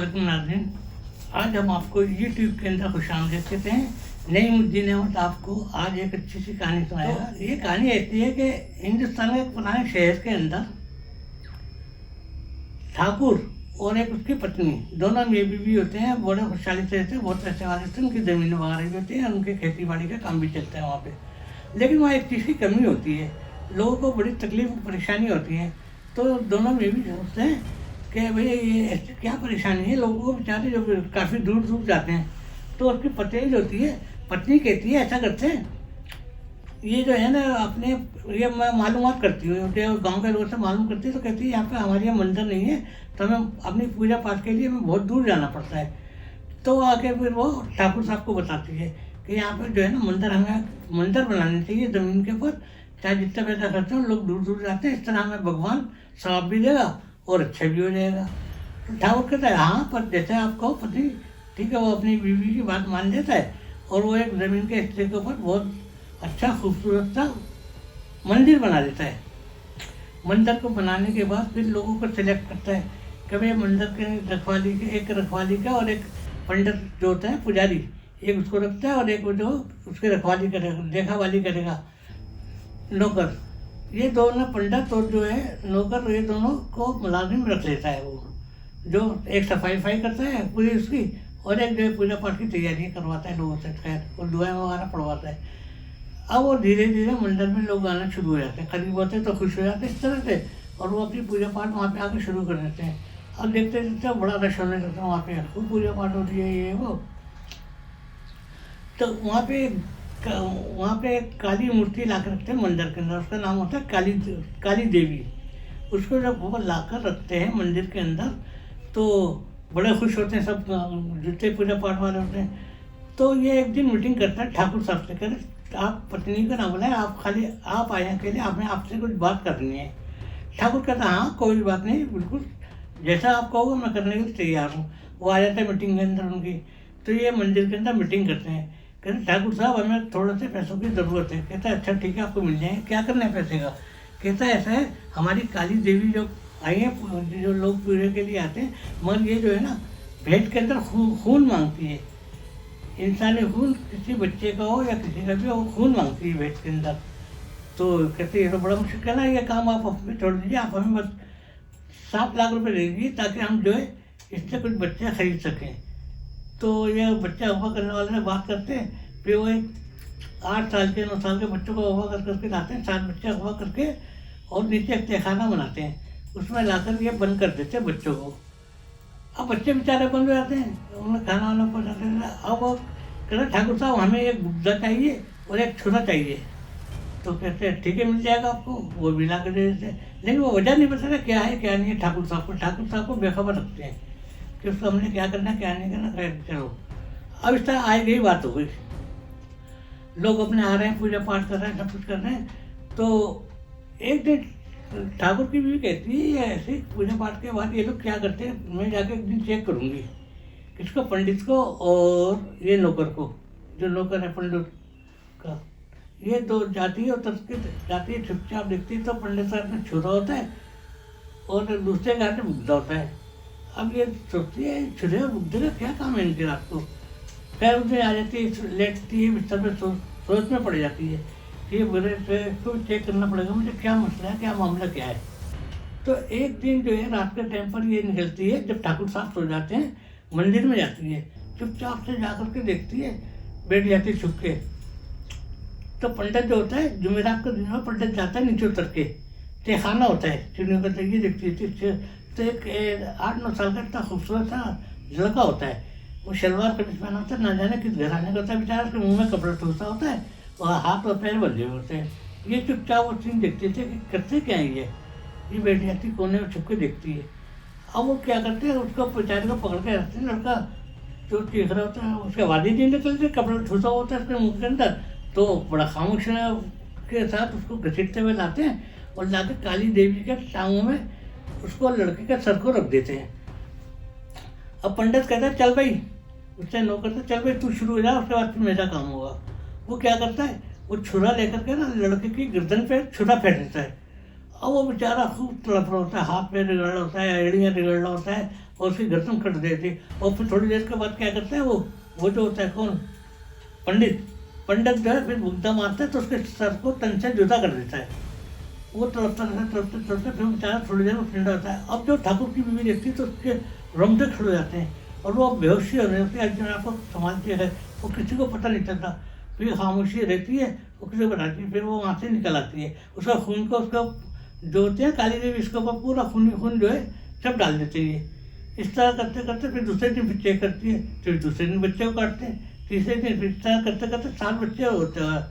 वालेकुम नाज़रीन, आज हम आपको यूट्यूब के अंदर खुशामदीद कहते हैं। नईमुद्दीन अहमद आपको आज एक अच्छी सी कहानी सुनाएगा। ये कहानी ऐसी है कि हिंदुस्तान के एक पुराने शहर के अंदर ठाकुर और एक उसकी पत्नी, दोनों मेरी बीवी होते हैं। बड़े खुशहाली से रहते हैं, बहुत पैसे वाले होते हैं, उनकी ज़मीन वगैरह भी होती है, उनके खेती बाड़ी का काम भी चलता है वहाँ पे। लेकिन वहाँ एक चीज़ की कमी होती है, लोगों को बड़ी तकलीफ परेशानी होती है। तो दोनों बीवी सोचते हैं कि भाई ये ऐसे क्या परेशानी है, लोगों को बेचारे जो काफ़ी दूर दूर जाते हैं। तो उसकी पत्नी जो होती है, पत्नी कहती है ऐसा करते हैं, ये जो है ना अपने ये मैं मालूमात करती हूँ, गांव के लोगों से मालूम करती है। तो कहती है यहाँ पे हमारे यहाँ मंदिर नहीं है, तो हमें अपनी पूजा पाठ के लिए हमें बहुत दूर जाना पड़ता है। तो आके फिर वो ठाकुर साहब को बताती है कि यहाँ पे जो है ना हमें मंदिर बनाने चाहिए ज़मीन के ऊपर, चाहे जितना पैसा खर्चा हो, लोग दूर दूर जाते हैं, इस तरह हमें भगवान सवाब भी देगा और अच्छा भी हो जाएगा। तो ठाकुर कहता है हाँ, पर जैसे आप कहो पति, ठीक है। वो अपनी बीवी की बात मान लेता है और वो एक ज़मीन के हिस्से के ऊपर बहुत अच्छा खूबसूरत सा मंदिर बना देता है। मंदिर को बनाने के बाद फिर लोगों को सिलेक्ट करता है कि भाई मंदिर के रखवाली का और एक पंडित जो होता है पुजारी, एक उसको रखता है और एक जो उसकी रखवाली करेगा, देखभाली करेगा, नौकर। ये दोनों पंडित और जो है नौकर, ये दोनों को मुलाजिम रख लेता है वो, जो एक सफाई करता है पूरी उसकी, और एक जो है पूजा पाठ की तैयारी करवाता है लोगों से, खैर और दुआएं वगैरह पढ़वाता है। अब वो धीरे धीरे मंदिर में लोग आना शुरू हो जाते हैं, करीब होते तो खुश हो जाते हैं इस तरह से, और वो अपनी पूजा पाठ वहाँ पे आके शुरू कर देते हैं। अब देखते देखते बड़ा रश होने लगता है वहाँ पे, खूब पूजा पाठ होती है ये वो। तो वहाँ पे एक काली मूर्ति ला कर रखते हैं मंदिर के अंदर, उसका नाम होता है काली देवी। उसको जब वो ला कर रखते हैं मंदिर के अंदर तो बड़े खुश होते हैं सब, जितने पूजा पाठ वाले होते हैं। तो ये एक दिन मीटिंग करता है ठाकुर साहब से, कहते आप पत्नी को ना बुलाएं, आप आए हैं अकेले, आपने आपसे कुछ बात करनी है। ठाकुर कहता हाँ कोई बात नहीं, बिल्कुल जैसा आप कहोगे मैं करने के लिए तैयार हूँ। वो आ जाता है मीटिंग के अंदर उनकी। तो ये मंदिर के अंदर मीटिंग करते हैं, कहते ठाकुर साहब हमें थोड़े से पैसों की ज़रूरत है। कहता है अच्छा ठीक है, आपको मिल जाएंगे, क्या करना है पैसे का। कहता है ऐसा है, हमारी काली देवी जो आई है, जो लोग पूरे के लिए आते हैं, मगर ये जो है ना भेंट के अंदर खून मांगती है, इंसानी खून, किसी बच्चे का हो या किसी का भी हो, खून मांगती है भेंट के अंदर। तो कहते ये तो बड़ा मुश्किल है, ये काम आप हमें छोड़ दीजिए, आप हमें बस 7 लाख रुपए दे दीजिए ताकि हम जो है इससे कुछ बच्चे खरीद सकें। तो ये बच्चा अगवा करने वाले से बात करते हैं, फिर वो 8 साल के 9 साल के बच्चों को अगवा करके लाते हैं, 7 बच्चे अगवा करके, और नीचे एक तहखाना बनाते हैं, उसमें लाकर ये बंद कर देते हैं बच्चों को। अब बच्चे बेचारे बंद हो जाते हैं, उन्हें खाना वाना पहुँचाते हैं। अब वो कहते ठाकुर साहब हमें एक गुब्जा चाहिए और एक छुरा चाहिए। तो कहते हैं ठीक है मिल जाएगा आपको, वो भी ला कर दे देते हैं। लेकिन वो वजह नहीं बताता क्या है क्या नहीं है ठाकुर साहब को बेखबर रखते हैं कि उसको हमने क्या करना क्या नहीं करना। चलो अब इस तरह आई गई बात हो गई, लोग अपने आ रहे हैं, पूजा पाठ कर रहे हैं, सब कुछ कर रहे हैं। तो एक दिन ठाकुर की भी कहती है ऐसे पूजा पाठ के बाद ये लोग क्या करते हैं, मैं जाके एक दिन चेक करूँगी किसको, पंडित को और ये नौकर को, जो नौकर है पंडित का। ये दो जाती है और जाती है चुपचाप देखती है, तो पंडित साहब में छुरा होता है और दूसरे का हाथ में बुग्धा होता है। अब ये सोचती है छुरे और बुग्धे का क्या काम है इनके रात को। खैर उसे आ जाती है, लेटती है बिस्तर पर, सोच में पड़ जाती है कि बुरे से इसको चेक करना पड़ेगा, मुझे क्या मसला है, क्या मामला क्या है। तो एक दिन जो है रात के टाइम पर ये निकलती है, जब ठाकुर साहब सो जाते हैं, मंदिर में जाती है, चुपचाप से जाकर के देखती है, बैठ जाती है छुप के। तो पंडित जो होता है, जुमेरात के दिन में पंडित जाता है नीचे उतर के, तहखाना होता है चिड़ियों का, ये देखती है। तो एक 8-9 साल का इतना खूबसूरत सा लड़का होता है, वो शलवार कमीज पहना होता है, ना जाने किस घराने का होता है बेचारा, उसके मुँह में कपड़ा ठूसा होता है और हाथ और पैर बंधे होते हैं। ये चुपचाप वो सीन देखते थे कि करते क्या है ये बैठ जाती कोने में छुप के देखती है। अब वो क्या करते हैं, उसको बेचारे को पकड़ के रखते हैं, लड़का जो चीख रहा होता है, उसके आवाज़ ही नहीं निकलती, कपड़ा ठूसा होता है उसके मुँह के अंदर। तो बड़ा खामोश के साथ उसको घसीटते हुए लाते हैं और लाके काली देवी के टांगों में उसको लड़के के सर को रख देते हैं। अब पंडित कहता है चल भाई, उससे नौकर से चल भाई तू शुरू हो जा, उसके बाद फिर मेरा काम होगा। वो क्या करता है, वो छुरा लेकर के ना लड़के की गर्दन पे छुरा फेंक देता है और वो बेचारा खूब तड़प रहा होता है, हाथ में रगड़ रहा होता है, एड़ियाँ रगड़ रहा होता है, और उसकी गर्दन कट देती है। और फिर थोड़ी देर के बाद क्या करते हैं, वो जो होता है कौन, पंडित जो है फिर मुग्धा मारता है तो उसके सर को तन से जुदा कर देता है। वो तड़पते फिर बेचारा थोड़ी देर में ठंडा होता है। अब जो ठाकुर की बीवी देखती है तो उसके रोंगटे खड़े हो जाते हैं और वो बेहोशी होने लगती है। अपने आप को संभालती है, वो किसी को पता नहीं चलता। फिर खामोशी रहती है, वो किसी को बताती है, फिर वो वहाँ से निकल आती है। उसका खून को उसका जो होते हैं काली देवी, इसके ऊपर पूरा खून जो है सब डाल देते हैं। इस तरह करते करते फिर दूसरे दिन फिर चेक करती है, फिर दूसरे दिन बच्चे को काटते हैं, तीसरे दिन फिर इस तरह करते करते 7 बच्चे होते हैं।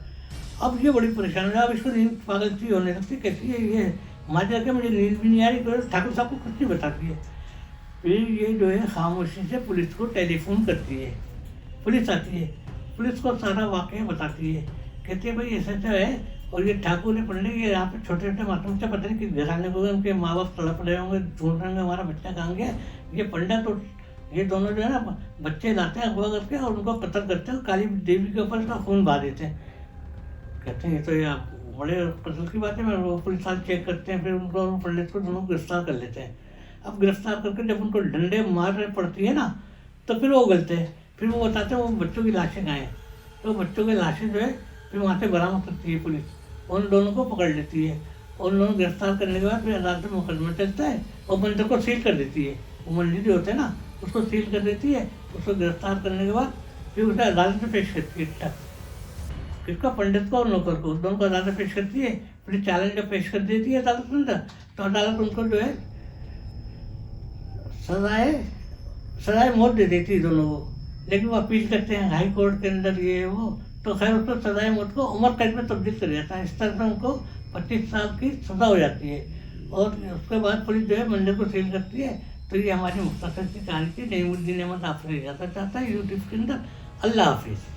अब ये बड़ी परेशान है, अब इसको नींद पागल सी होने लगती, कैसी है ये, माँ जाके मुझे नींद भी नहीं आ रही, तो ठाकुर साहब को कुछ नहीं बताती है। फिर ये जो है खामोशी से पुलिस को टेलीफोन करती है, पुलिस आती है, पुलिस को सारा वाक़या बताती है, कहती है भाई ऐसा है, और ये ठाकुर ने पंडित ये यहाँ पे छोटे छोटे मासूम से पता नहीं कि घराने को उनके माँ बाप तड़प रहे होंगे, ढूंढ रहे होंगे हमारा बच्चा कहाँ गया। ये पंडित तो ये दोनों जो है ना बच्चे लाते हैं अगवा करके और उनको कत्ल करते हैं, काली देवी के ऊपर उसका खून बहा देते हैं। कहते हैं ये तो यार बड़े कत्ल की बात है। मैं वो पुलिस वाले चेक करते हैं, फिर उनको पंडित को दोनों गिरफ्तार कर लेते हैं। अब गिरफ्तार करके जब उनको डंडे मारने पड़ती है ना, तो फिर वो उगलते हैं, फिर वो बताते हैं वो बच्चों की लाशें कहाँ हैं। तो बच्चों की लाशें जो है फिर वहाँ से बरामद करती है पुलिस, उन दोनों को पकड़ लेती है। उन दोनों गिरफ्तार करने के बाद फिर अदालत में मुकदमा चलता है और मंदिर को सील कर देती है। वो मंदिर जो होते हैं ना उसको सील कर देती है। उसको गिरफ्तार करने के बाद फिर उसे अदालत में पेश करती है, किसका, पंडित को और नौकर को, दोनों को अदालत में पेश करती है। फिर चैलेंज जब पेश कर देती है अदालत के अंदर, तो अदालत उनको जो है सजाए मौत दे देती है दोनों को। लेकिन वो अपील करते हैं हाई कोर्ट के अंदर ये वो, तो खैर उसको सजाए मौत को उम्र कैद में तब्दील कर जाता है। इस तरह से उनको 25 साल की सजा हो जाती है। और उसके बाद पुलिस जो है मंदिर को सील करती है। तो ये हमारी मुख्तसर की कहानी थी। नईमुद्दीन अहमद आपसे जाता चाहता है यूट्यूब के अंदर। अल्लाह हाफिज़।